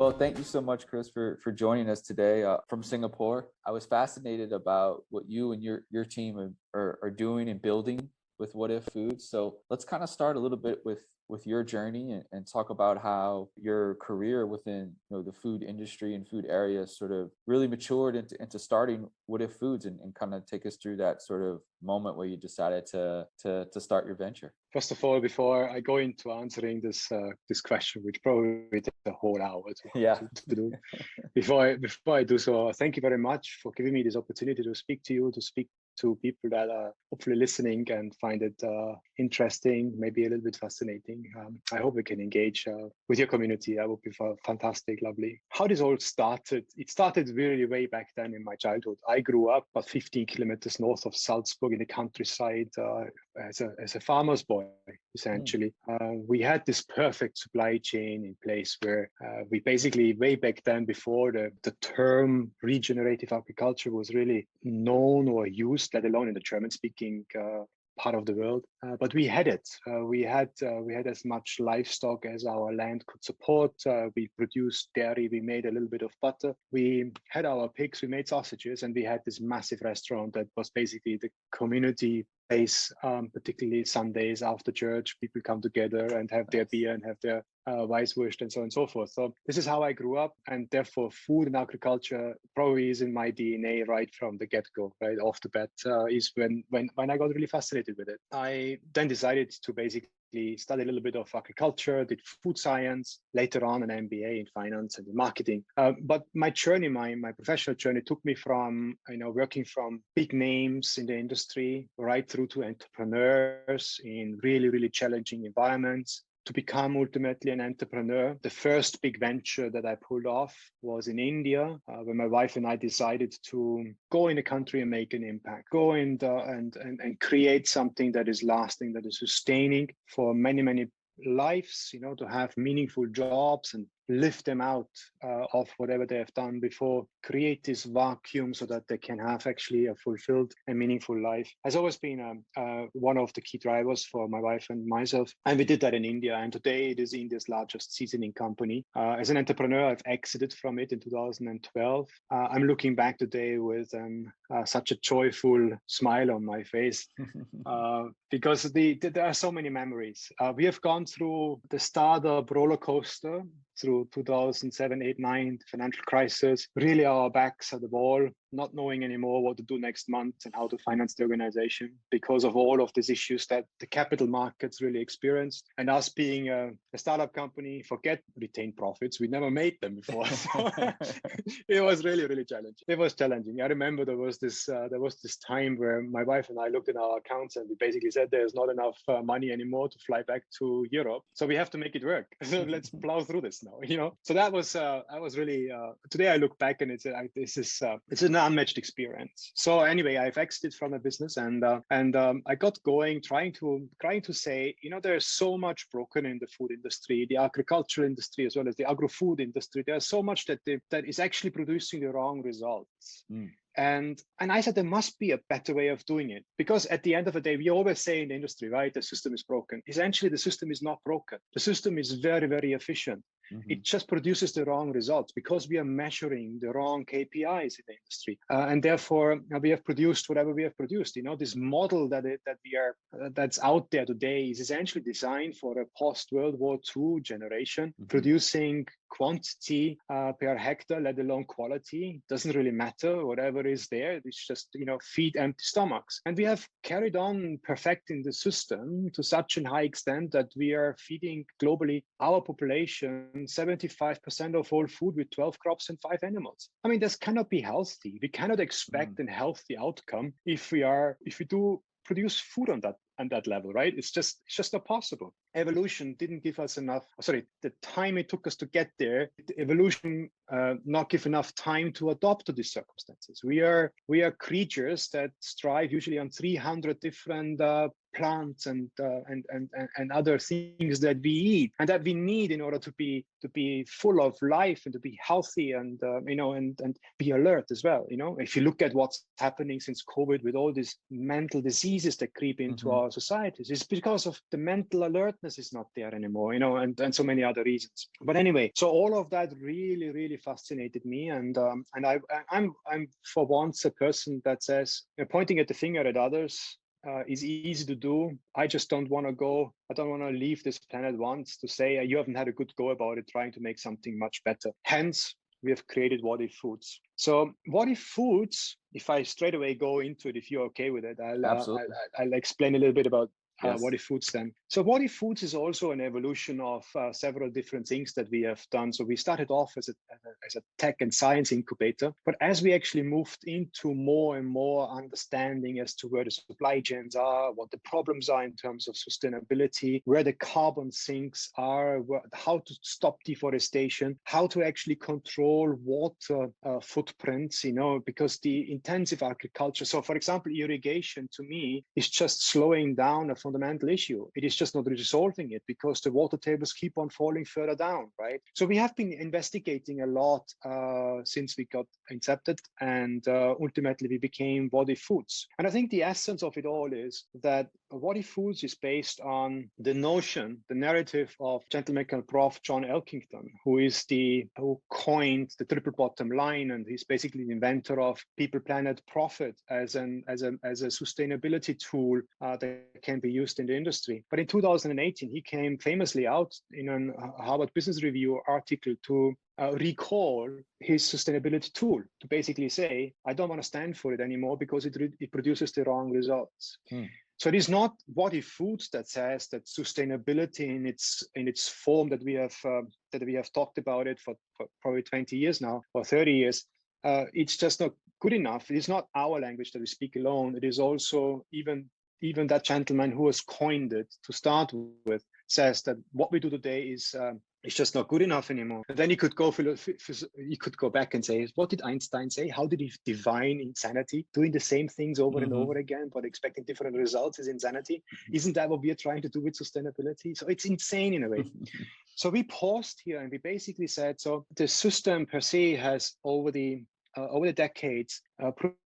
Well, thank you so much, Chris, for joining us today from Singapore. I was fascinated about what you and your team are doing and building with WhatIF Foods. So let's kind of start a little bit with your journey and talk about how your career within the food industry and food area sort of really matured into starting WhatIF Foods and kind of take us through that sort of moment where you decided to start your venture. First of all, before I go into answering this question, which probably takes a whole hour to do, before I do so, thank you very much for giving me this opportunity to speak to you, to speak to people that are hopefully listening and find it interesting, maybe a little bit fascinating. I hope we can engage with your community. That would be fantastic, lovely. How this all started? It started really way back then in my childhood. I grew up about 15 kilometers north of Salzburg in the countryside as a farmer's boy, essentially. We had this perfect supply chain in place where we basically, way back then, before the term regenerative agriculture was really known or used, let alone in the German-speaking part of the world, but we had it. We had as much livestock as our land could support. We produced dairy. We made a little bit of butter. We had our pigs. We made sausages, and we had this massive restaurant that was basically the community place. Particularly Sundays after church, people come together and have their beer and have their Weisswurst and so on and so forth. So this is how I grew up, and therefore food and agriculture probably is in my DNA right from the get-go, right off the bat. Is when I got really fascinated with it. I then decided to basically study a little bit of agriculture, did food science, later on an MBA in finance and in marketing. But my journey, my professional journey, took me from working from big names in the industry right through to entrepreneurs in really, really challenging environments, to become ultimately an entrepreneur. The first big venture that I pulled off was in India, when my wife and I decided to go in the country and make an impact, go and create something that is lasting, that is sustaining for many, many lives, to have meaningful jobs and lift them out of whatever they have done before, create this vacuum so that they can have actually a fulfilled and meaningful life, has always been one of the key drivers for my wife and myself. And we did that in India. And today it is India's largest seasoning company. As an entrepreneur, I've exited from it in 2012. I'm looking back today with such a joyful smile on my face because there are so many memories. We have gone through the startup roller coaster through 2007, 8, 9 financial crisis, really our backs at the wall, not knowing anymore what to do next month and how to finance the organization because of all of these issues that the capital markets really experienced. And us being a startup company, forget retained profits. We never made them before. So it was really, really challenging. It was challenging. I remember there was this time where my wife and I looked at our accounts and we basically said there's not enough money anymore to fly back to Europe. So we have to make it work. So let's plow through this now, So that was really, today I look back and it's an unmatched experience. So anyway, I've exited from a business and I got going trying to say, there's so much broken in the food industry, the agricultural industry, as well as the agro-food industry. There's so much that is actually producing the wrong results. And I said, there must be a better way of doing it, because at the end of the day, we always say in the industry, right, the system is broken. Essentially, the system is not broken. The system is very, very efficient. Mm-hmm. It just produces the wrong results because we are measuring the wrong KPIs in the industry. And therefore, we have produced whatever we have produced. This model that's out there today is essentially designed for a post-World War II generation, mm-hmm. producing quantity per hectare, let alone quality. Doesn't really matter. Whatever is there, it's just, feed empty stomachs. And we have carried on perfecting the system to such a high extent that we are feeding globally our population 75% of all food with 12 crops and 5 animals. I mean, this cannot be healthy. We cannot expect a healthy outcome if we do produce food on that level, right? It's just not possible. Evolution didn't give us the time it took us to get there, evolution not give enough time to adapt to these circumstances. We are creatures that strive usually on 300 different plants and other things that we eat and that we need in order to be full of life and to be healthy and and be alert as well. If you look at what's happening since COVID with all these mental diseases that creep into our societies, it's because of the mental alertness is not there anymore, and so many other reasons. But anyway, so all of that really, really fascinated me, and I'm for once a person that says, pointing at the finger at others is easy to do. I just don't want to leave this planet once to say you haven't had a good go about it, trying to make something much better. Hence, we have created WhatIF Foods. So WhatIF Foods, if I straight away go into it, if you're okay with it, I'll explain a little bit about WhatIF Foods then. So WhatIF Foods is also an evolution of several different things that we have done. So we started off as a tech and science incubator, but as we actually moved into more and more understanding as to where the supply chains are, what the problems are in terms of sustainability, where the carbon sinks are, how to stop deforestation, how to actually control water footprints, because the intensive agriculture. So for example, irrigation to me is just slowing down a fundamental issue. It is just not resolving it because the water tables keep on falling further down, right? So we have been investigating a lot since we got incepted, and ultimately we became WhatIF Foods. And I think the essence of it all is that WhatIF Foods is based on the notion, the narrative of gentleman called Prof. John Elkington, who coined the triple bottom line, and he's basically the inventor of people, planet, profit as a sustainability tool that can be used in the industry. But in 2018, he came famously out in a Harvard Business Review article to recall his sustainability tool, to basically say, I don't want to stand for it anymore because it produces the wrong results. So it is not WhatIF Foods that says that sustainability in its form that we have talked about it for probably 20 years now, or 30 years. It's just not good enough. It is not our language that we speak alone. It is also even that gentleman who has coined it to start with says that what we do today is just not good enough anymore. And then you could go back and say, what did Einstein say? How did he define insanity? Doing the same things over and over again, but expecting different results is insanity. Isn't that what we are trying to do with sustainability? So it's insane in a way. So we paused here and we basically said, so the system per se has over the decades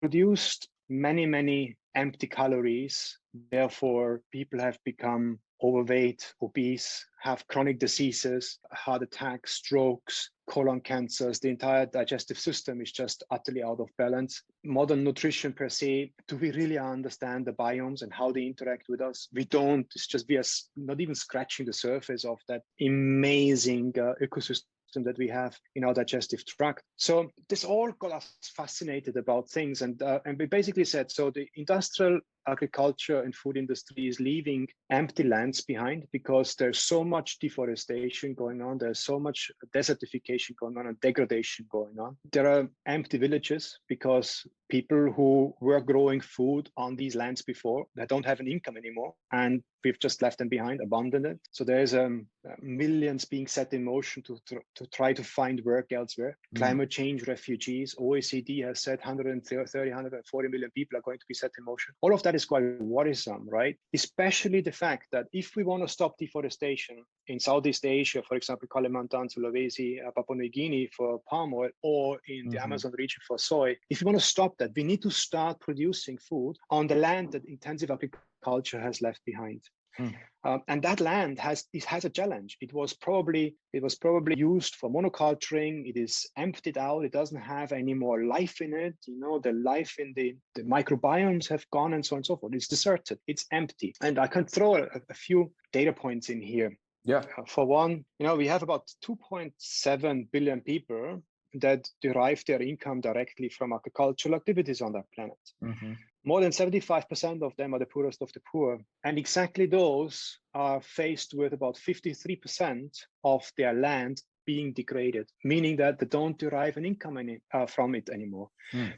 produced many empty calories. Therefore, people have become overweight, obese, have chronic diseases, heart attacks, strokes, colon cancers. The entire digestive system is just utterly out of balance. Modern nutrition per se, do we really understand the biomes and how they interact with us? We don't. It's just we are not even scratching the surface of that amazing ecosystem that we have in our digestive tract. So this all got us fascinated about things, and we basically said, so the industrial agriculture and food industry is leaving empty lands behind because there's so much deforestation going on, there's so much desertification going on and degradation going on. There are empty villages because people who were growing food on these lands before, that don't have an income anymore, and we've just left them behind, abandoned it. So there's millions being set in motion to try to find work elsewhere. Climate change refugees, OECD has said 140 million people are going to be set in motion. All of that is quite worrisome, right? Especially the fact that if we want to stop deforestation in Southeast Asia, for example, Kalimantan, Sulawesi, Papua New Guinea for palm oil, or in the Amazon region for soy, if we want to stop that, we need to start producing food on the land that intensive agriculture has left behind. And that land has a challenge. It was probably used for monoculturing. It is emptied out. It doesn't have any more life in it. The life in the microbiomes have gone, and so on and so forth. It's deserted. It's empty. And I can throw a few data points in here. Yeah. For one, we have about 2.7 billion people that derive their income directly from agricultural activities on that planet. More than 75% of them are the poorest of the poor. And exactly those are faced with about 53% of their land being degraded, meaning that they don't derive an income from it anymore.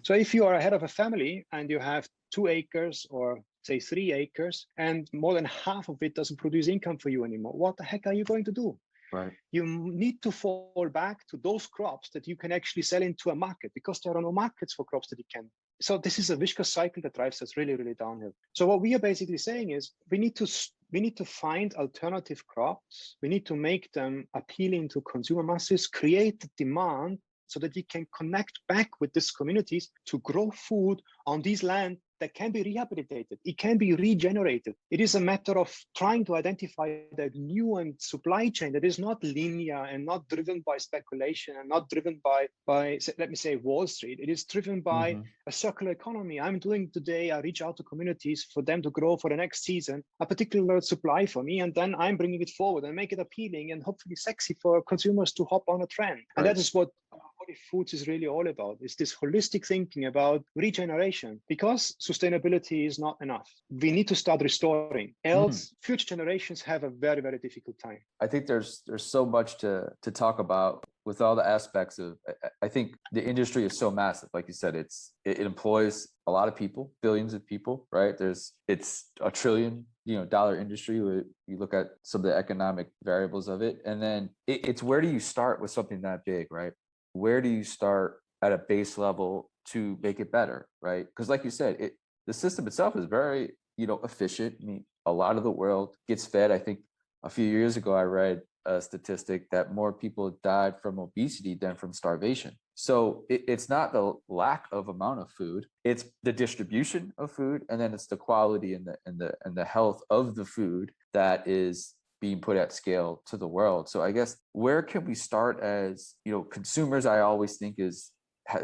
So if you are a head of a family and you have 2 acres or say 3 acres, and more than half of it doesn't produce income for you anymore, what the heck are you going to do? Right. You need to fall back to those crops that you can actually sell into a market, because there are no markets for crops that you can So this is a vicious cycle that drives us really, really downhill. So what we are basically saying is we need to find alternative crops. We need to make them appealing to consumer masses, create demand so that we can connect back with these communities to grow food on these land that can be rehabilitated. It can be regenerated. It is a matter of trying to identify that new and supply chain that is not linear and not driven by speculation and not driven by let me say, Wall Street. It is driven by a circular economy. I'm doing today, I reach out to communities for them to grow for the next season, a particular supply for me, and then I'm bringing it forward and make it appealing and hopefully sexy for consumers to hop on a trend. And that is what WhatIF Foods is really all about. It's this holistic thinking about regeneration, because sustainability is not enough. We need to start restoring, else future generations have a very, very difficult time. I think there's so much to talk about with all the aspects of, I think the industry is so massive. Like you said, it employs a lot of people, billions of people, right? It's $1 trillion dollar industry. You look at some of the economic variables of it, and then it's where do you start with something that big, right? Where do you start at a base level to make it better, right? Because like you said, the system itself is very, efficient. I mean, a lot of the world gets fed. I think a few years ago, I read a statistic that more people died from obesity than from starvation. So it's not the lack of amount of food, it's the distribution of food, and then it's the quality and the health of the food that is being put at scale to the world. So I guess where can we start as, consumers? I always think is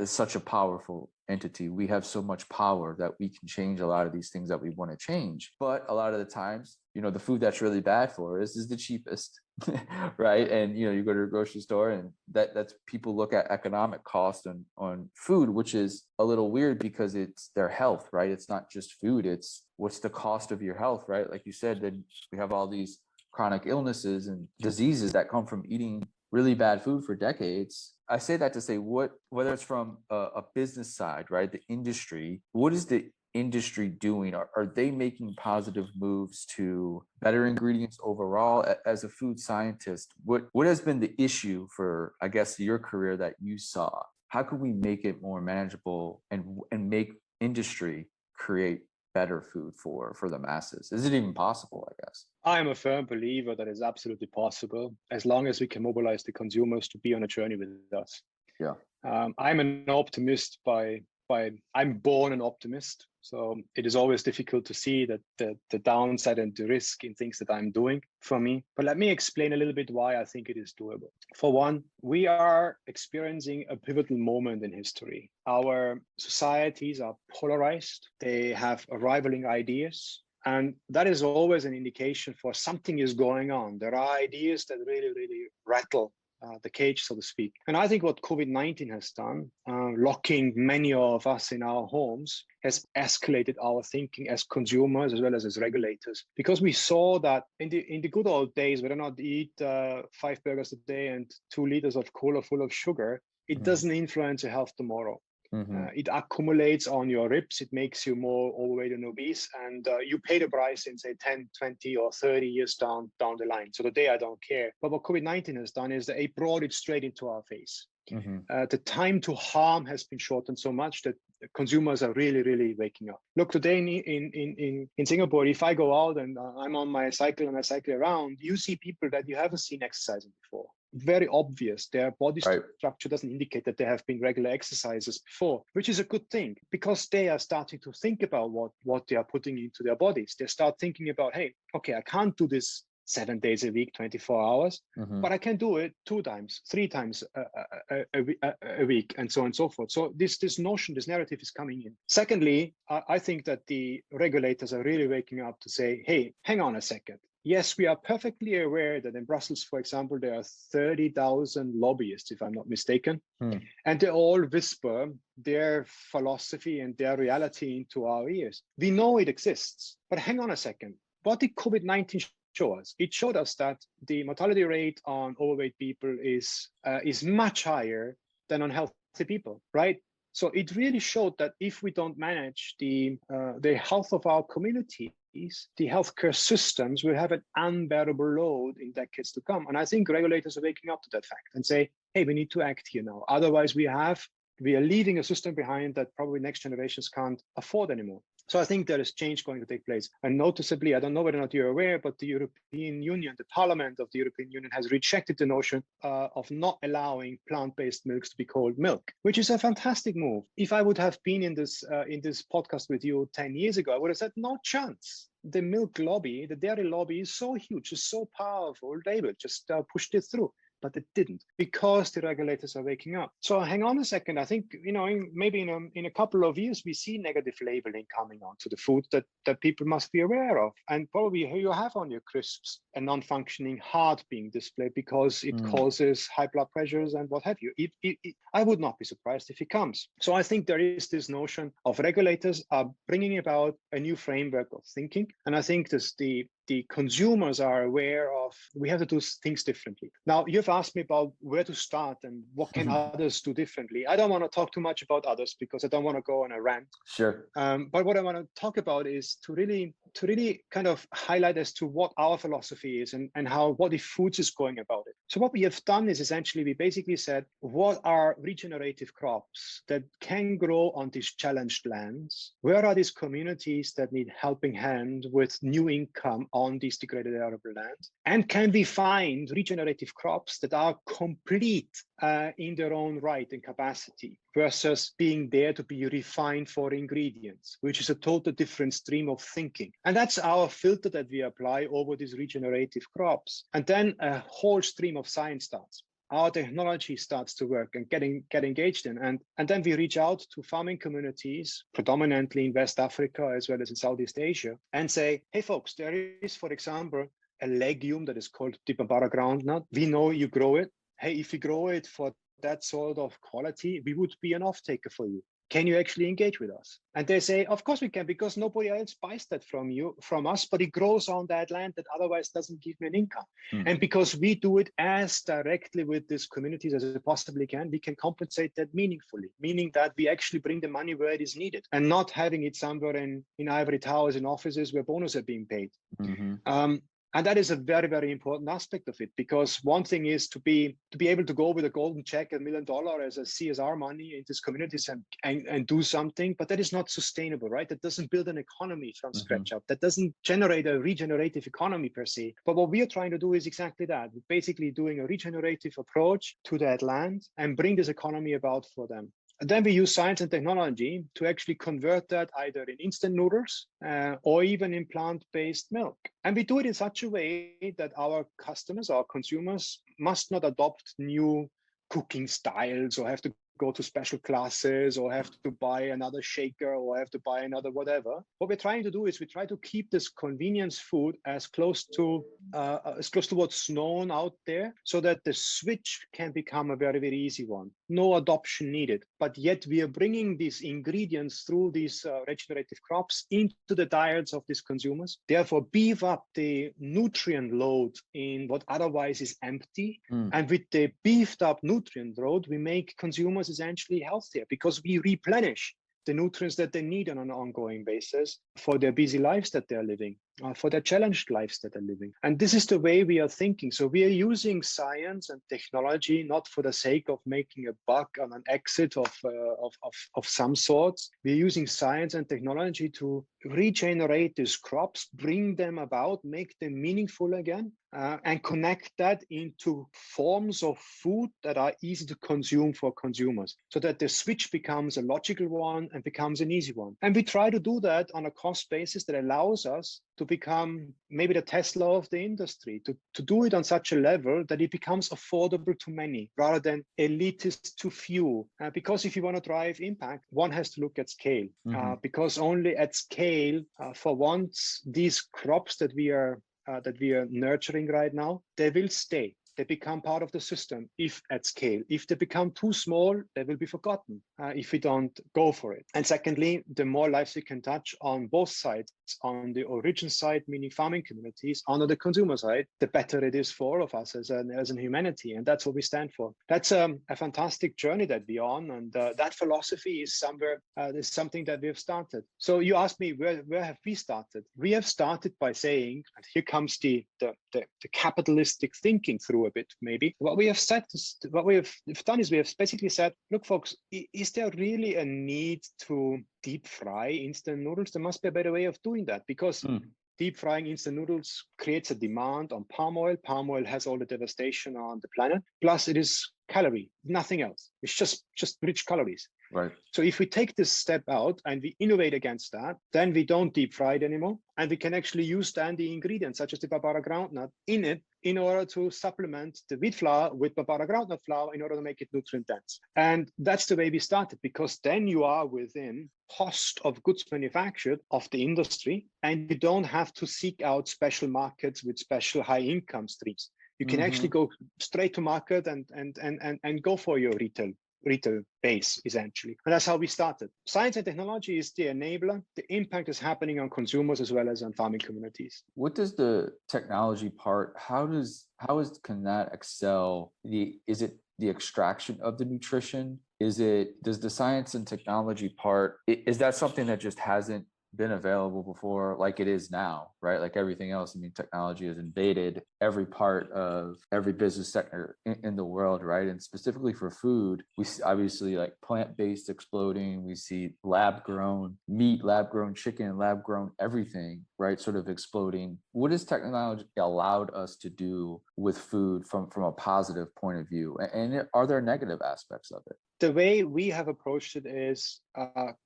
such a powerful entity. We have so much power that we can change a lot of these things that we want to change. But a lot of the times, the food that's really bad for us is the cheapest, right? And you go to a grocery store, and that's people look at economic cost on food, which is a little weird because it's their health, right? It's not just food, it's what's the cost of your health, right? Like you said, then we have all these chronic illnesses and diseases that come from eating really bad food for decades. I say that to say whether it's from a business side, right? The industry, what is the industry doing? Are they making positive moves to better ingredients overall? As a food scientist, what has been the issue for, I guess, your career that you saw? How can we make it more manageable and make industry create better food for the masses? Is it even possible, I guess? I am a firm believer that it's absolutely possible, as long as we can mobilize the consumers to be on a journey with us. Yeah. I'm an optimist I'm born an optimist. So it is always difficult to see that the downside and the risk in things that I'm doing for me. But let me explain a little bit why I think it is doable. For one, we are experiencing a pivotal moment in history. Our societies are polarized. They have rivaling ideas. And that is always an indication for something is going on. There are ideas that really, really rattle the cage, so to speak. And I think what COVID-19 has done, locking many of us in our homes, has escalated our thinking as consumers as well as regulators. Because we saw that in the good old days, we do not eat 5 burgers a day and 2 liters of cola full of sugar. It doesn't influence your health tomorrow. It accumulates on your ribs. It makes you more overweight and obese, and you pay the price in, say, 10, 20, or 30 years down the line. So today, I don't care. But what COVID-19 has done is that it brought it straight into our face. The time to harm has been shortened so much that consumers are really, really waking up. Look, today in Singapore, if I go out and I'm on my cycle and I cycle around, you see people that you haven't seen exercising before. Very obvious. Their body structure doesn't indicate that there have been regular exercises before, which is a good thing, because they are starting to think about what they are putting into their bodies. They start thinking about, hey, okay, I can't do this 7 days a week, 24 hours, but I can do it 2 times, 3 times a week, and so on and so forth. So this notion, this narrative is coming in. Secondly, I think that the regulators are really waking up to say, hey, hang on a second. Yes, we are perfectly aware that in Brussels, for example, there are 30,000 lobbyists, if I'm not mistaken, and they all whisper their philosophy and their reality into our ears. We know it exists, but hang on a second. What did COVID-19 show us? It showed us that the mortality rate on overweight people is much higher than on healthy people, right? So it really showed that if we don't manage the health of our community, the healthcare systems will have an unbearable load in decades to come. And I think regulators are waking up to that fact and say, hey, we need to act here now. Otherwise, we have We are leaving a system behind that probably next generations can't afford anymore. So I think there is change going to take place. And noticeably, I don't know whether or not you're aware, but the European Union, the Parliament of the European Union has rejected the notion of not allowing plant-based milks to be called milk, which is a fantastic move. If I would have been in this podcast with you 10 years ago, I would have said, no chance. The milk lobby, the dairy lobby is so huge, is so powerful, they will just push this through. But it didn't, because the regulators are waking up. So hang on a second. I think, maybe in a couple of years, we see negative labeling coming onto the food that people must be aware of. And probably you have on your crisps a non-functioning heart being displayed because it causes high blood pressures and what have you. I would not be surprised if it comes. So I think there is this notion of regulators are bringing about a new framework of thinking. And I think the consumers are aware of, we have to do things differently. Now, you've asked me about where to start and what can others do differently. I don't want to talk too much about others because I don't want to go on a rant. Sure. But what I want to talk about is to really kind of highlight as to what our philosophy is and how WhatIF Foods is going about it. So what we have done is essentially, we basically said, what are regenerative crops that can grow on these challenged lands? Where are these communities that need helping hand with new income on these degraded arable lands? And can we find regenerative crops that are complete in their own right and capacity versus being there to be refined for ingredients, which is a total different stream of thinking. And that's our filter that we apply over these regenerative crops. And then a whole stream of science starts. Our technology starts to work and get engaged in. And then we reach out to farming communities, predominantly in West Africa as well as in Southeast Asia, and say, hey folks, there is, for example, a legume that is called the Bambara groundnut. We know you grow it. Hey, if you grow it for that sort of quality, we would be an off-taker for you. Can you actually engage with us? And they say, of course we can, because nobody else buys that from us, but it grows on that land that otherwise doesn't give me an income. And because we do it as directly with these communities as we possibly can, we can compensate that meaningfully, meaning that we actually bring the money where it is needed and not having it somewhere in ivory towers and offices where bonuses are being paid. And that is a very, very important aspect of it, because one thing is to be able to go with a golden check, $1 million as a CSR money in these communities and do something, but that is not sustainable, right? That doesn't build an economy from scratch up. That doesn't generate a regenerative economy per se. But what we are trying to do is exactly that. We're basically doing a regenerative approach to that land and bring this economy about for them. And then we use science and technology to actually convert that either in instant noodles or even in plant-based milk. And we do it in such a way that our customers, our consumers, must not adopt new cooking styles or have to go to special classes or have to buy another shaker or have to buy another whatever. What we're trying to do is we try to keep this convenience food as close to what's known out there, so that the switch can become a very, very easy one. No adoption needed, but yet we are bringing these ingredients through these regenerative crops into the diets of these consumers. Therefore, beef up the nutrient load in what otherwise is empty. And with the beefed up nutrient load, we make consumers essentially healthier because we replenish the nutrients that they need on an ongoing basis for their busy lives that they're living, for their challenged lives that they're living. And this is the way we are thinking. So we are using science and technology, not for the sake of making a buck on an exit of some sorts. We're using science and technology to regenerate these crops, bring them about, make them meaningful again, and connect that into forms of food that are easy to consume for consumers, so that the switch becomes a logical one and becomes an easy one. And we try to do that on a cost basis that allows us to become maybe the Tesla of the industry, to do it on such a level that it becomes affordable to many rather than elitist to few. Because if you want to drive impact, one has to look at scale, because only at scale, for once, these crops that we are nurturing right now, they will stay. They become part of the system if at scale. If they become too small, they will be forgotten if we don't go for it. And secondly, the more lives we can touch on both sides on the origin side, meaning farming communities, on the consumer side, the better it is for all of us as an humanity. And that's what we stand for. That's a fantastic journey that we're on. And that philosophy is something that we have started. So you asked me, where have we started? We have started by saying, and here comes the capitalistic thinking through a bit, maybe. What we have done is we have basically said, look, folks, is there really a need to deep fry instant noodles? There must be a better way of doing that, because deep frying instant noodles creates a demand on palm oil. Palm oil has all the devastation on the planet. Plus, it is calorie, nothing else. It's just rich calories. Right. So if we take this step out and we innovate against that, then we don't deep fry it anymore. And we can actually use then the ingredients such as the babara groundnut in it in order to supplement the wheat flour with babara groundnut flour in order to make it nutrient dense. And that's the way we started, because then you are within cost of goods manufactured of the industry, and you don't have to seek out special markets with special high income streams. You can actually go straight to market and go for your retail base, essentially. And that's how we started. Science and technology is the enabler. The impact is happening on consumers as well as on farming communities. What does the technology part, can that excel? Is it the extraction of the nutrition? Does the science and technology part, is that something that just hasn't been available before, like it is now, right? Like everything else, I mean, technology has invaded every part of every business sector in the world, right? And specifically for food, we see obviously like plant-based exploding. We see lab-grown meat, lab-grown chicken, lab-grown everything, right? Sort of exploding. What has technology allowed us to do with food from a positive point of view? And are there negative aspects of it? The way we have approached it is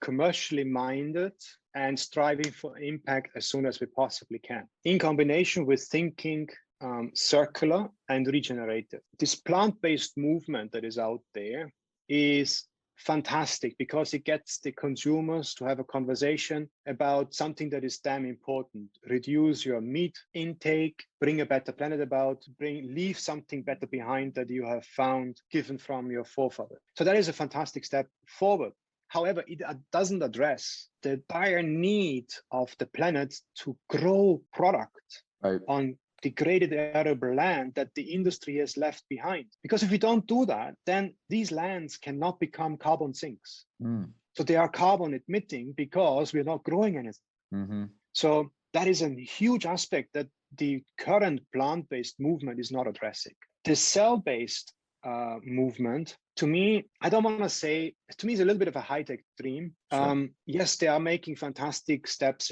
commercially minded and striving for impact as soon as we possibly can, in combination with thinking circular and regenerative. This plant-based movement that is out there is fantastic because it gets the consumers to have a conversation about something that is damn important. Reduce your meat intake, bring a better planet about, leave something better behind that you have found given from your forefather. So that is a fantastic step forward. However, it doesn't address the dire need of the planet to grow product on degraded arable land that the industry has left behind. Because if we don't do that, then these lands cannot become carbon sinks. So they are carbon emitting because we're not growing anything. So that is a huge aspect that the current plant-based movement is not addressing. The cell-based movement, to me, I don't want to say, to me, it's a little bit of a high-tech dream. Sure. Yes, they are making fantastic steps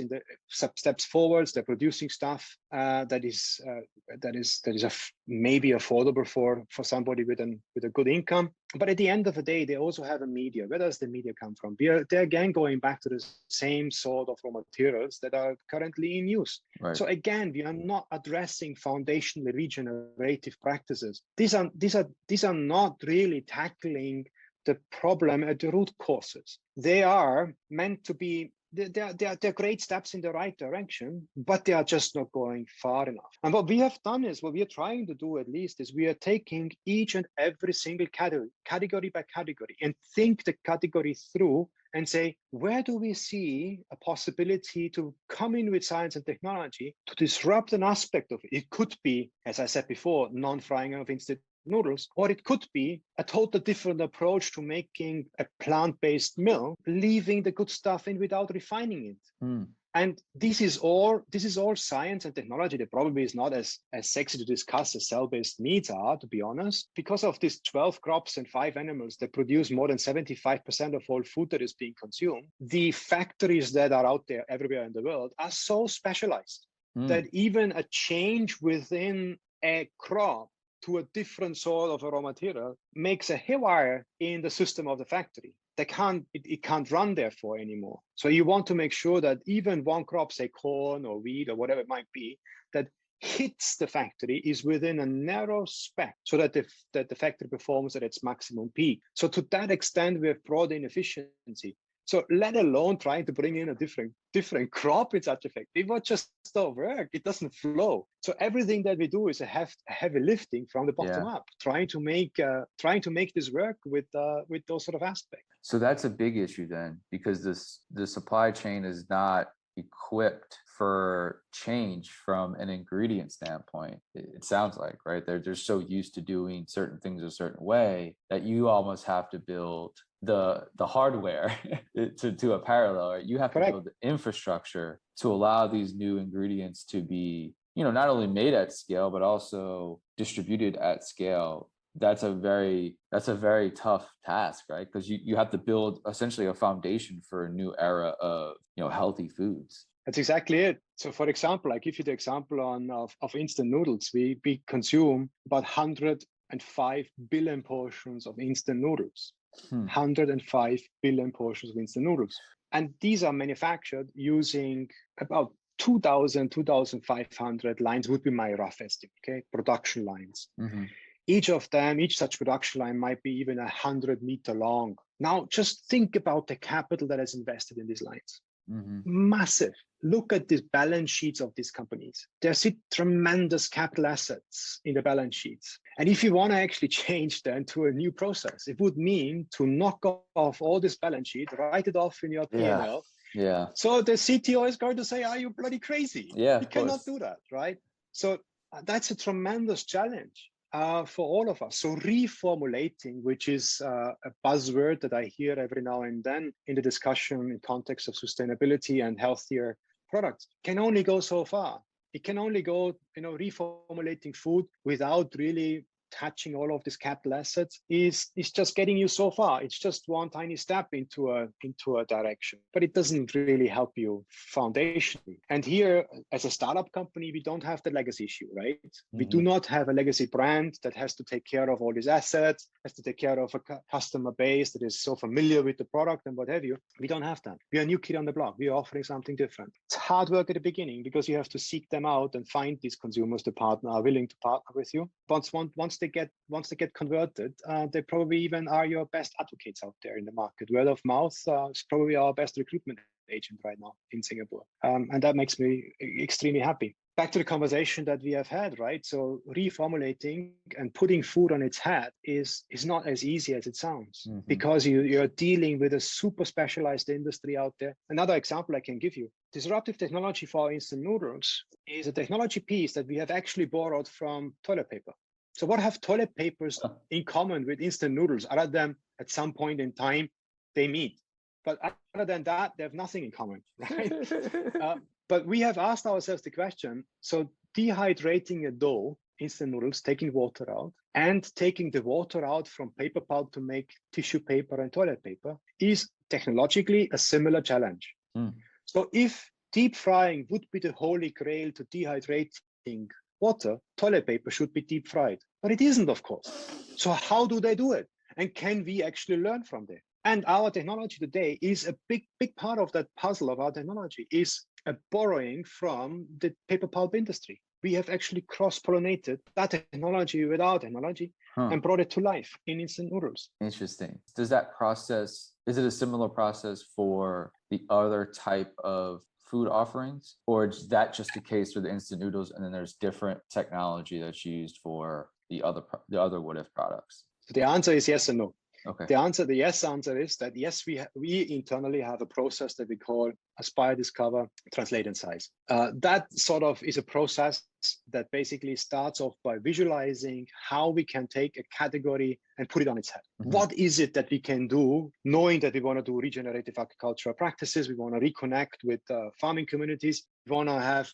forwards. They're producing stuff that is maybe affordable for somebody with a good income. But at the end of the day, they also have a media. Where does the media come from? They're again going back to the same sort of raw materials that are currently in use. Right. So again, we are not addressing foundational regenerative practices. These are not really tackling the problem at the root causes. They are meant to be, they're great steps in the right direction, but they are just not going far enough. And what we have done is, what we are trying to do at least, is we are taking each and every single category by category, and think the category through and say, where do we see a possibility to come in with science and technology to disrupt an aspect of it? It could be, as I said before, non-frying of instant noodles, or it could be a total different approach to making a plant-based meal, leaving the good stuff in without refining it. And this is all science and technology that probably is not as sexy to discuss as cell-based meats are, to be honest, because of these 12 crops and 5 animals that produce more than 75% of all food that is being consumed. The factories that are out there everywhere in the world are so specialized that even a change within a crop to a different sort of a raw material makes a haywire in the system of the factory. It can't run therefore anymore. So you want to make sure that even one crop, say corn or wheat or whatever it might be, that hits the factory is within a narrow spec so that the factory performs at its maximum peak. So to that extent, we have brought in efficiency. So let alone trying to bring in a different crop in such effect. It would just not work. It doesn't flow. So everything that we do is a heavy lifting from the bottom up, trying to make this work with those sort of aspects. So that's a big issue then, because the supply chain is not equipped for change from an ingredient standpoint. It sounds like, right? They're so used to doing certain things a certain way that you almost have to build the hardware to a parallel, right? You have to build the infrastructure to allow these new ingredients to be, not only made at scale, but also distributed at scale. That's a very tough task, right? Because you have to build essentially a foundation for a new era of healthy foods. That's exactly it. So for example, I give you the example of instant noodles. We consume about 105 billion portions of instant noodles. 105 billion portions of instant noodles. And these are manufactured using about 2,500 lines would be my rough estimate, okay? Production lines. Each such production line might be even 100-meter long. Now, just think about the capital that is invested in these lines. Massive. Look at the balance sheets of these companies. There sit tremendous capital assets in the balance sheets. And if you want to actually change them to a new process, it would mean to knock off all this balance sheet, write it off in your P&L. Yeah. So the CTO is going to say, are you bloody crazy? Yeah. You cannot do that, right? So that's a tremendous challenge for all of us. So reformulating, which is a buzzword that I hear every now and then in the discussion in context of sustainability and healthier products, can only go so far. It can only go, reformulating food without really touching all of these capital assets is just getting you so far. It's just one tiny step into a direction, but it doesn't really help you foundationally. And here, as a startup company, we don't have the legacy issue, right? We do not have a legacy brand that has to take care of all these assets, has to take care of a customer base that is so familiar with the product and what have you. We don't have that. We are a new kid on the block. We are offering something different. It's hard work at the beginning because you have to seek them out and find these consumers to are willing to partner with you. Once they get converted, they probably even are your best advocates out there in the market. Word of mouth is probably our best recruitment agent right now in Singapore. And that makes me extremely happy. Back to the conversation that we have had, right? So reformulating and putting food on its head is not as easy as it sounds because you're dealing with a super specialized industry out there. Another example I can give you, disruptive technology for instant noodles is a technology piece that we have actually borrowed from toilet paper. So what have toilet papers in common with instant noodles other than at some point in time they meet? But other than that, they have nothing in common, right? But we have asked ourselves the question, so dehydrating a dough, instant noodles, taking water out, and taking the water out from paper pulp to make tissue paper and toilet paper is technologically a similar challenge. So if deep frying would be the holy grail to dehydrating water, toilet paper should be deep fried. But it isn't, of course. So how do they do it? And can we actually learn from them? And our technology today is a big part of that puzzle of our technology is a borrowing from the paper pulp industry. We have actually cross-pollinated that technology with our technology and brought it to life in instant noodles. Interesting. Does that process, is it a similar process for the other type of food offerings, or is that just the case for the instant noodles and then there's different technology that's used for the other WhatIF products? So the answer is yes and no. Okay. The yes answer is that yes, we internally have a process that we call Aspire, Discover, Translate, and Size. That sort of is a process that basically starts off by visualizing how we can take a category and put it on its head. What is it that we can do, knowing that we want to do regenerative agricultural practices, we want to reconnect with farming communities, we want to have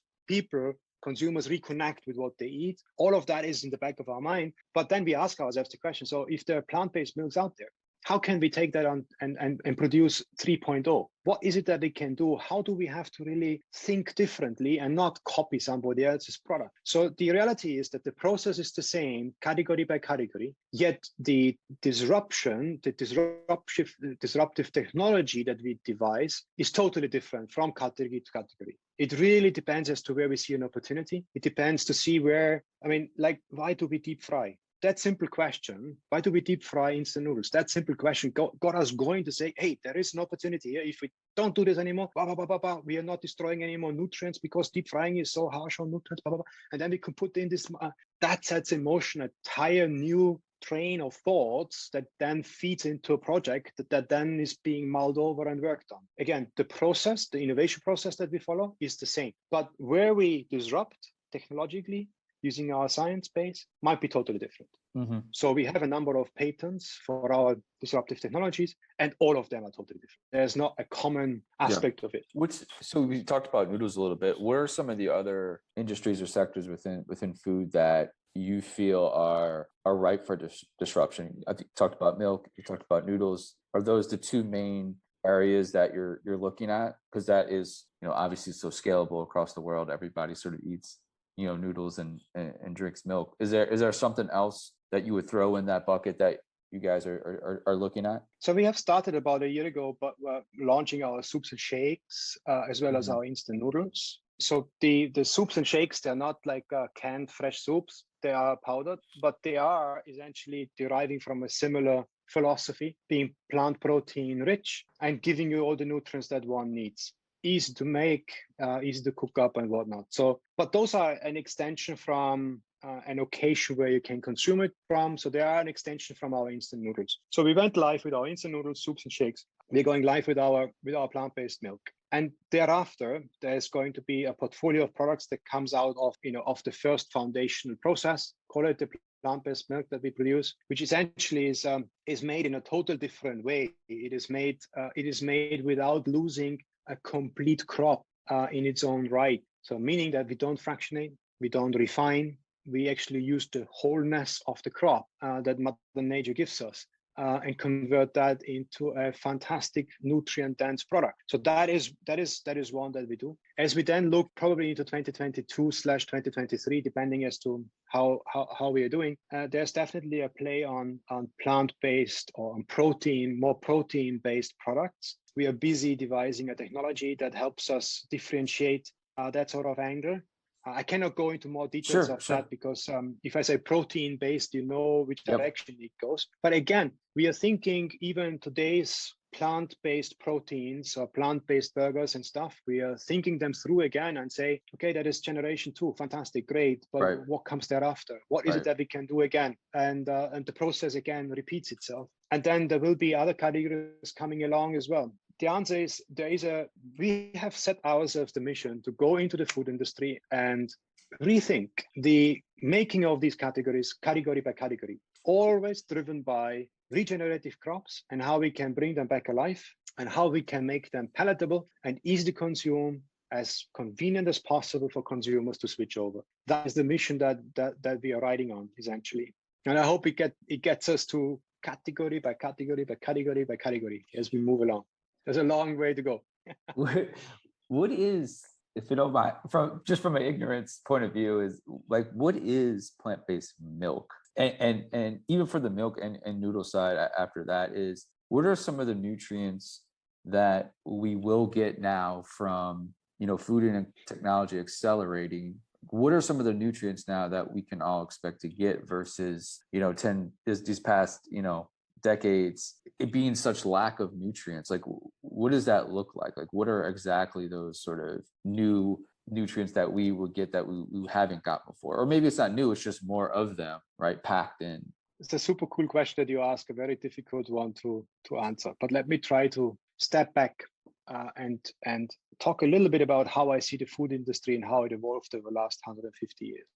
consumers reconnect with what they eat. All of that is in the back of our mind. But then we ask ourselves the question, so if there are plant-based milks out there, how can we take that on and produce 3.0? What is it that we can do? How do we have to really think differently and not copy somebody else's product? So the reality is that the process is the same, category by category, yet the disruptive technology that we devise is totally different from category to category. It really depends as to where we see an opportunity. It depends to see why do we deep fry? That simple question, why do we deep fry instant noodles? That simple question got us going to say, hey, there is an opportunity here. If we don't do this anymore, we are not destroying any more nutrients because deep frying is so harsh on nutrients, and then we can put in this, that sets in motion a entire new train of thoughts that then feeds into a project that then is being mulled over and worked on. Again, the process, the innovation process that we follow is the same, but where we disrupt technologically using our science base might be totally different. Mm-hmm. So we have a number of patents for our disruptive technologies, and all of them are totally different. There's not a common aspect of it. So we talked about noodles a little bit. What are some of the other industries or sectors within food that you feel are ripe for disruption? I think you talked about milk, you talked about noodles. Are those the two main areas that you're looking at? Because that is, obviously so scalable across the world. Everybody sort of eats, noodles and drinks milk. Is there something else that you would throw in that bucket that you guys are looking at? So we have started about a year ago, but we're launching our soups and shakes as well as our instant noodles. So the soups and shakes, they're not like canned fresh soups. They are powdered, but they are essentially deriving from a similar philosophy, being plant protein rich and giving you all the nutrients that one needs. Easy to make, easy to cook up and whatnot. So, but those are an extension from an occasion where you can consume it from. So they are an extension from our instant noodles. So we went live with our instant noodles, soups and shakes. We're going live with our plant-based milk. And thereafter, there's going to be a portfolio of products that comes out of, of the first foundational process, call it the plant-based milk that we produce, which essentially is made in a total different way. It is made without losing a complete crop in its own right. So meaning that we don't fractionate, we don't refine, we actually use the wholeness of the crop that Mother Nature gives us and convert that into a fantastic nutrient-dense product. So that is one that we do. As we then look probably into 2022/2023, depending as to how we are doing, there's definitely a play on plant-based or on more protein-based products. We are busy devising a technology that helps us differentiate that sort of angle. I cannot go into more details of that because if I say protein-based, you know which direction it goes. But again, we are thinking even today's plant-based proteins or plant-based burgers and stuff, we are thinking them through again and say, okay, that is generation 2, fantastic, great. But what comes thereafter? What is it that we can do again? And the process again repeats itself. And then there will be other categories coming along as well. The answer is we have set ourselves the mission to go into the food industry and rethink the making of these categories, category by category, always driven by regenerative crops and how we can bring them back alive and how we can make them palatable and easy to consume, as convenient as possible for consumers to switch over. That is the mission that we are riding on, essentially. And I hope it gets us to category by category by category by category as we move along. There's a long way to go. What is, if you don't mind, from an ignorance point of view, is like, what is plant-based milk? And even for the milk and noodle side after that, is what are some of the nutrients that we will get now from, food and technology accelerating? What are some of the nutrients now that we can all expect to get versus, these past, decades, it being such lack of nutrients? Like, what does that look like? Like, what are exactly those sort of new nutrients that we would get that we haven't got before? Or maybe it's not new, it's just more of them, right, packed in. It's a super cool question that you ask, a very difficult one to answer. But let me try to step back and talk a little bit about how I see the food industry and how it evolved over the last 150 years.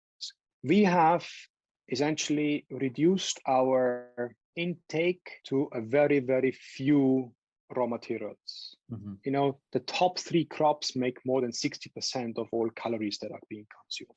We have essentially reduced our intake to a very, very few raw materials. Mm-hmm. The top 3 crops make more than 60% of all calories that are being consumed.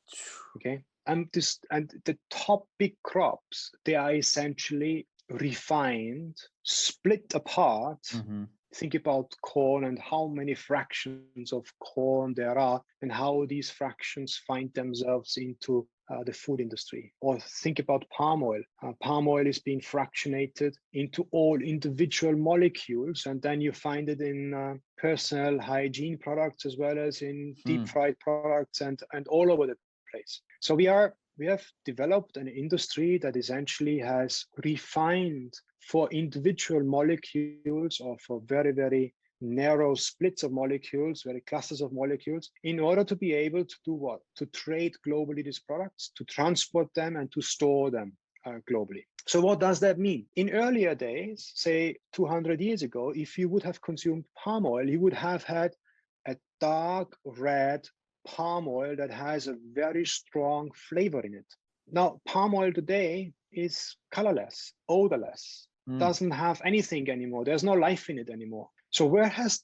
Okay. And the top big crops, they are essentially refined, split apart. Mm-hmm. Think about corn and how many fractions of corn there are and how these fractions find themselves into the food industry. Or think about palm oil. Palm oil is being fractionated into all individual molecules, and then you find it in personal hygiene products as well as in deep fried products and all over the place. So we have developed an industry that essentially has refined for individual molecules or for very, very narrow splits of molecules, very clusters of molecules, in order to be able to do what? To trade globally these products, to transport them and to store them globally. So what does that mean? In earlier days, say 200 years ago, if you would have consumed palm oil, you would have had a dark red palm oil that has a very strong flavor in it. Now, palm oil today is colorless, odorless, doesn't have anything anymore. There's no life in it anymore. So where has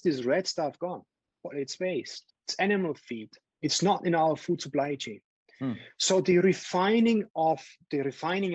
this red stuff gone? Well, it's waste. It's animal feed. It's not in our food supply chain. So the refining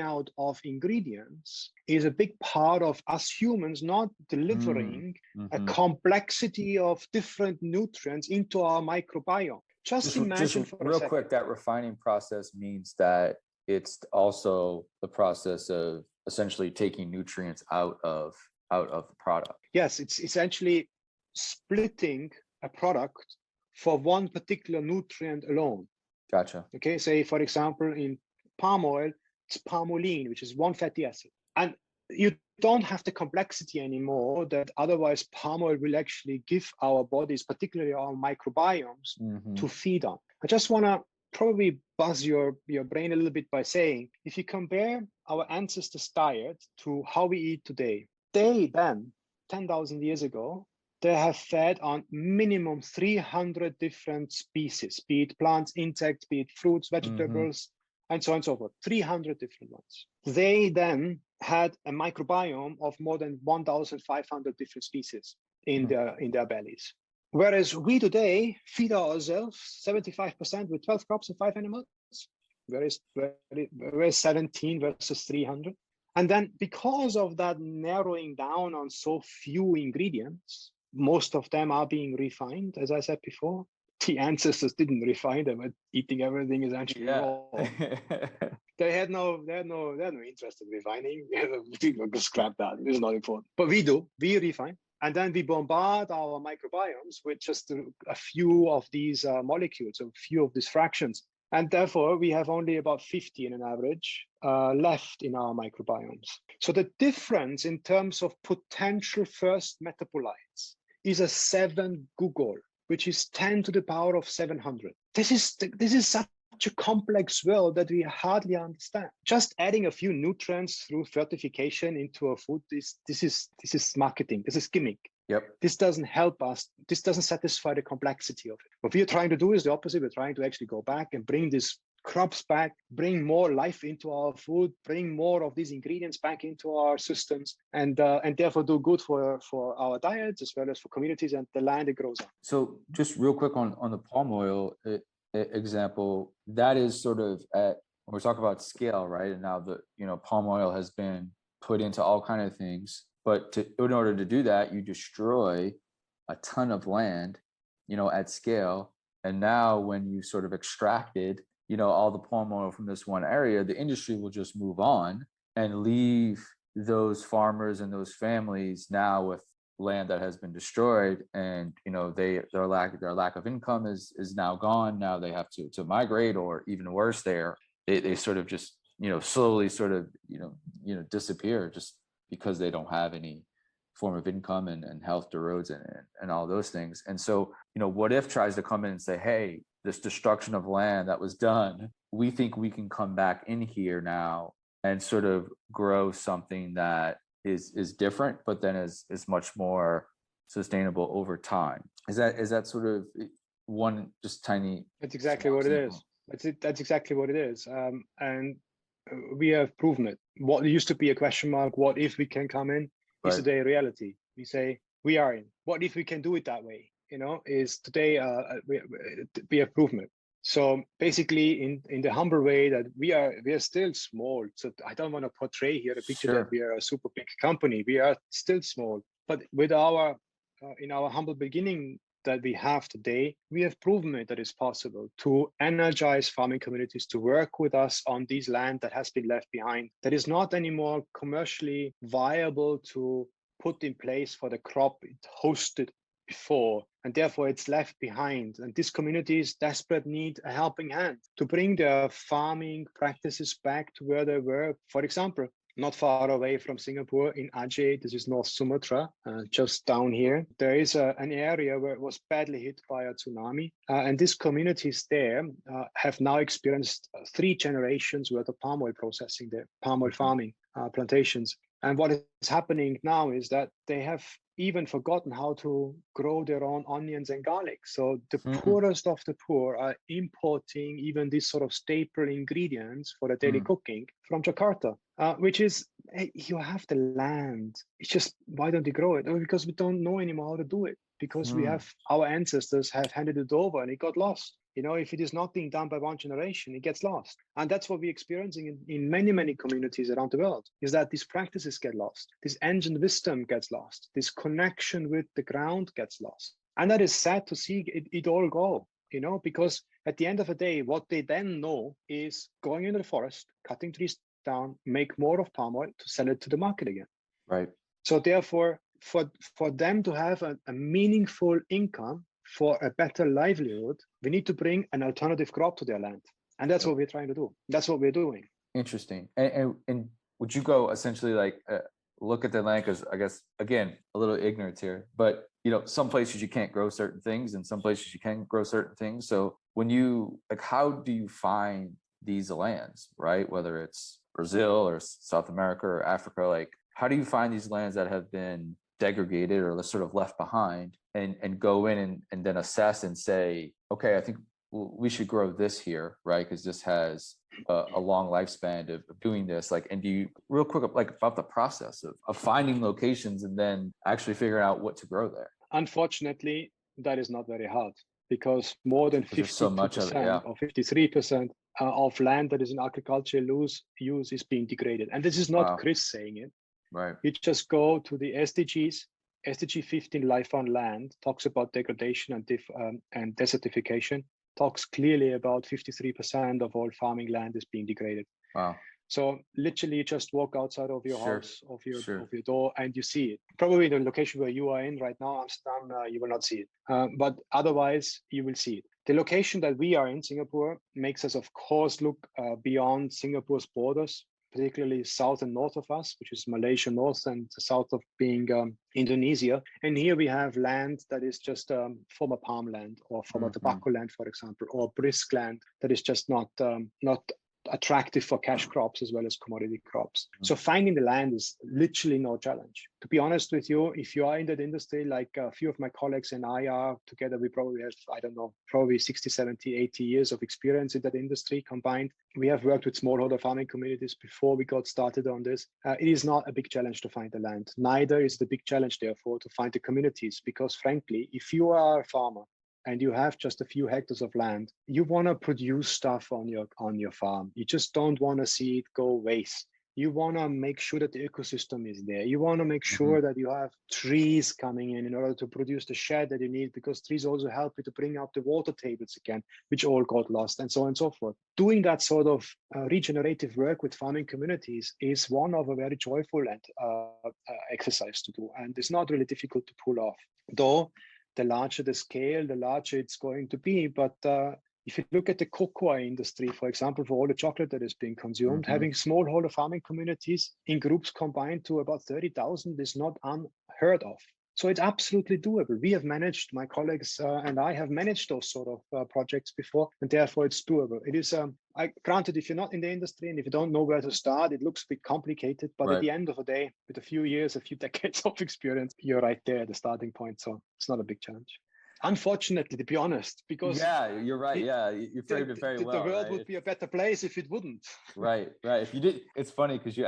out of ingredients is a big part of us humans not delivering a complexity of different nutrients into our microbiome. Just imagine for real quick, that refining process means that it's also the process of essentially taking nutrients out of the product. Yes, it's essentially splitting a product for one particular nutrient alone. Gotcha. Okay, say for example, in palm oil, it's palmolene, which is one fatty acid. And you don't have the complexity anymore that otherwise palm oil will actually give our bodies, particularly our microbiomes, to feed on. I just want to probably buzz your brain a little bit by saying, if you compare our ancestors' diet to how we eat today, they then, 10,000 years ago, they have fed on minimum 300 different species, be it plants, insects, be it fruits, vegetables, and so on and so forth, 300 different ones. They then had a microbiome of more than 1,500 different species in their bellies. Whereas we today feed ourselves 75% with 12 crops and 5 animals, whereas 17 versus 300. And then because of that narrowing down on so few ingredients, most of them are being refined, as I said before. The ancestors didn't refine them, and eating everything is actually raw. They had no interest in refining. Just scrap that. It's not important. But we do. We refine. And then we bombard our microbiomes with just a few of these molecules, a few of these fractions. And therefore, we have only about 50 in an average left in our microbiomes. So the difference in terms of potential first metabolites is a 7 Gugol, which is 10 to the power of 700. This is such a complex world that we hardly understand. Just adding a few nutrients through fortification into a food, this is marketing. This is gimmick. Yep. This doesn't help us. This doesn't satisfy the complexity of it. What we are trying to do is the opposite. We're trying to actually go back and bring these crops back, bring more life into our food, bring more of these ingredients back into our systems, and therefore do good for our diets as well as for communities and the land it grows on. So just real quick on the palm oil example, that is sort of at, when we're talking about scale, right? And now palm oil has been put into all kinds of things, but in order to do that, you destroy a ton of land, at scale. And now when you sort of extracted all the palm oil from this one area, the industry will just move on and leave those farmers and those families now with land that has been destroyed, and their lack of income is now gone. Now they have to migrate, or even worse, they sort of just slowly sort of disappear just because they don't have any form of income and health erodes and all those things. And so WhatIF tries to come in and say, hey, this destruction of land that was done, we think we can come back in here now and sort of grow something that is different, but then is much more sustainable over time. Is that sort of one just tiny? That's exactly what it is. That's exactly what it is. And we have proven it. What used to be a question mark, what if we can come in, is today a reality. We say we are in. What if we can do it that way? Is today we have proven it. So basically, in the humble way that we are still small. So I don't want to portray here a picture that we are a super big company. We are still small, but with our in our humble beginning that we have today, we have proven it that it's possible to energize farming communities to work with us on this land that has been left behind, that is not anymore commercially viable to put in place for the crop it hosted before, and therefore it's left behind. And these communities desperately need a helping hand to bring their farming practices back to where they were, for example, not far away from Singapore in Aceh. This is North Sumatra, just down here. There is an area where it was badly hit by a tsunami. And these communities there have now experienced 3 generations worth of palm oil processing there, palm oil farming, plantations. And what is happening now is that they have even forgotten how to grow their own onions and garlic. So the poorest of the poor are importing even these sort of staple ingredients for the daily cooking from Jakarta, which is, hey, you have the land. It's just, why don't you grow it? Because we don't know anymore how to do it, because we have, our ancestors have handed it over and it got lost. You know, if it is not being done by one generation, it gets lost. And that's what we're experiencing in many, many communities around the world, is that these practices get lost. This ancient wisdom gets lost. This connection with the ground gets lost. And that is sad to see it all go, you know, because at the end of the day, what they then know is going into the forest, cutting trees down, make more of palm oil to sell it to the market again. Right. So therefore, for them to have a meaningful income, for a better livelihood, we need to bring an alternative crop to their land. And that's what we're trying to do. That's what we're doing. Interesting. And would you go essentially like look at the land, because I guess, again, a little ignorance here, but you know, some places you can't grow certain things and some places you can grow certain things. So when you, like, how do you find these lands, right? Whether it's Brazil or South America or Africa, like how do you find these lands that have been degraded or sort of left behind, and go in and then assess and say, okay, I think we should grow this here, right? Because this has a long lifespan of doing this. Like, and do you, real quick, like about the process of finding locations and then actually figuring out what to grow there? Unfortunately, that is not very hard, because more than 50% so much of it, yeah. or 53% of land that is in agricultural use is being degraded. And this is not Chris saying it. Right. You just go to the SDGs. SDG 15, Life on Land, talks about degradation and desertification, talks clearly about 53% of all farming land is being degraded. Wow. So literally you just walk outside of your house, of your door, and you see it. Probably the location where you are in right now, Amsterdam, you will not see it. But otherwise, you will see it. The location that we are in, Singapore, makes us, of course, look beyond Singapore's borders, particularly south and north of us, which is Malaysia north and south of being Indonesia. And here we have land that is just former palm land or former tobacco land, for example, or brisk land that is just not attractive for cash crops as well as commodity crops. So finding the land is literally no challenge. To be honest with you, if you are in that industry, like a few of my colleagues and I are together, we probably have, I don't know, probably 60, 70, 80 years of experience in that industry combined. We have worked with smallholder farming communities before we got started on this. It is not a big challenge to find the land. Neither is the big challenge, therefore, to find the communities, because frankly, if you are a farmer and you have just a few hectares of land, you want to produce stuff on your farm. You just don't want to see it go waste. You want to make sure that the ecosystem is there. You want to make sure that you have trees coming in order to produce the shade that you need, because trees also help you to bring up the water tables again, which all got lost, and so on and so forth. Doing that sort of regenerative work with farming communities is one of a very joyful exercise to do. And it's not really difficult to pull off, though the larger the scale, the larger it's going to be. But if you look at the cocoa industry, for example, for all the chocolate that is being consumed, having smallholder farming communities in groups combined to about 30,000 is not unheard of. So it's absolutely doable. We have managed, my colleagues and I have managed those sort of projects before, and therefore it's doable. It is, granted, if you're not in the industry and if you don't know where to start, it looks a bit complicated, but at the end of the day, with a few years, a few decades of experience, you're right there at the starting point. So it's not a big challenge. Unfortunately, to be honest, because you're right. You framed it very well. The world would be a better place if it wouldn't. Right. If you did, it's funny because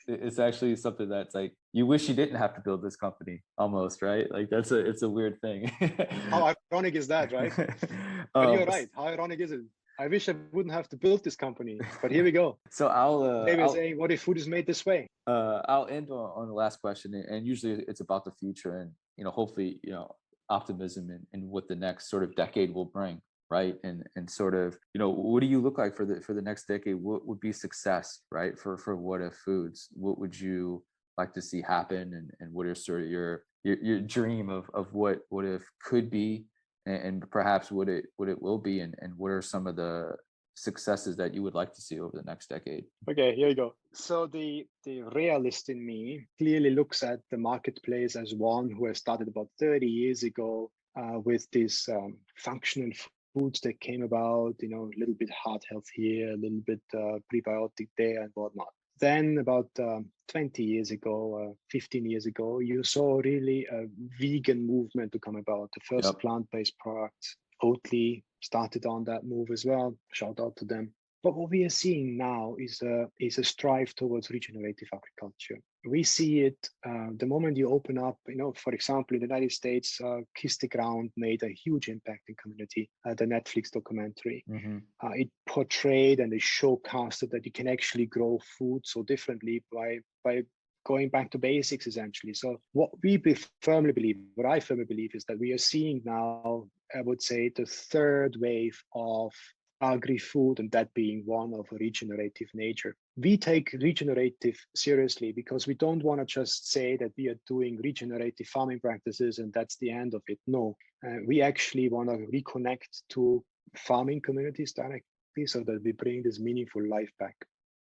it's actually something that's like, you wish you didn't have to build this company almost, right? Like it's a weird thing. How ironic is that, right? But you're right. How ironic is it? I wish I wouldn't have to build this company, but here we go. So I'll saying, what if food is made this way? I'll end on the last question, and usually it's about the future, and hopefully optimism in what the next sort of decade will bring, right? And sort of, what do you look like for the next decade? What would be success, right? For WhatIF Foods? What would you like to see happen? And what is sort of your dream of what WhatIF could be, and perhaps what it will be, and what are some of the successes that you would like to see over the next decade? Okay, here you go. So the realist in me clearly looks at the marketplace as one who has started about 30 years ago with these functional foods that came about, a little bit heart health here, a little bit prebiotic there and whatnot. Then about 20 years ago, 15 years ago, you saw really a vegan movement to come about. The first plant-based products, Oatly, started on that move as well. Shout out to them. But what we are seeing now is a strive towards regenerative agriculture. We see it the moment you open up, for example, in the United States, Kiss the Ground made a huge impact in community, the Netflix documentary. It portrayed and it showcasted that you can actually grow food so differently by going back to basics, essentially. So what I firmly believe is that we are seeing now, I would say, the third wave of agri-food, and that being one of a regenerative nature. We take regenerative seriously because we don't want to just say that we are doing regenerative farming practices and that's the end of it. No, we actually want to reconnect to farming communities directly so that we bring this meaningful life back.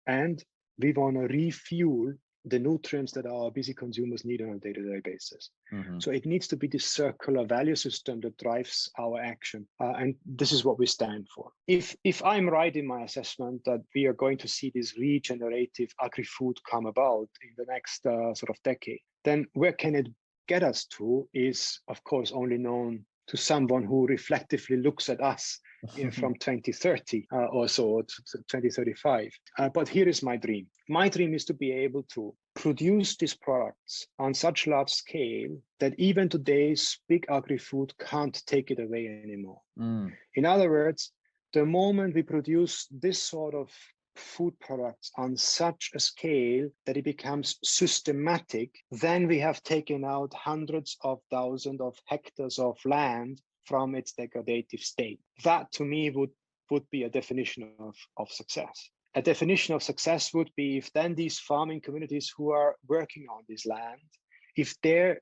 And we want to refuel the nutrients that our busy consumers need on a day-to-day basis. So it needs to be this circular value system that drives our action. And this is what we stand for. If I'm right in my assessment that we are going to see this regenerative agri-food come about in the next sort of decade, then where can it get us to is, of course, only known to someone who reflectively looks at us from 2030 or so, 2035. But here is my dream. My dream is to be able to produce these products on such large scale that even today's big agri-food can't take it away anymore. In other words, the moment we produce this sort of food products on such a scale that it becomes systematic, then we have taken out hundreds of thousands of hectares of land from its degradative state. That to me would be a definition of success. A definition of success would be if then these farming communities who are working on this land, if their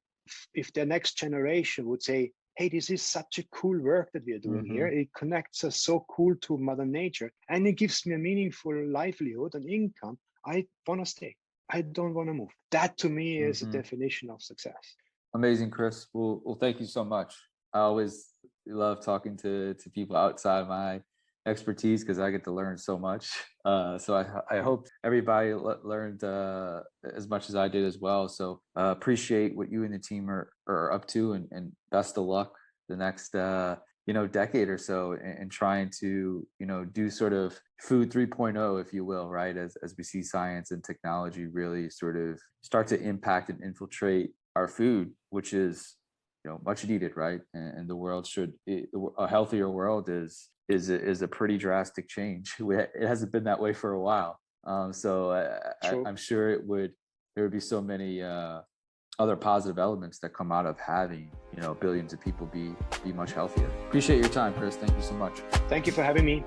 next generation would say, hey, this is such a cool work that we are doing here. It connects us so cool to Mother Nature, and it gives me a meaningful livelihood and income. I want to stay. I don't want to move. That to me is a definition of success. Amazing, Chris. Well, thank you so much. I always love talking to people outside my expertise because I get to learn so much. So I hope everybody learned as much as I did as well. So appreciate what you and the team are up to, and best of luck the next decade or so in trying to do sort of food 3.0, if you will, right? As we see science and technology really sort of start to impact and infiltrate our food, which is much needed, right? And the world a healthier world is a pretty drastic change. It hasn't been that way for a while. So I'm sure there would be so many other positive elements that come out of having billions of people be much healthier. Appreciate your time, Chris. Thank you so much. Thank you for having me.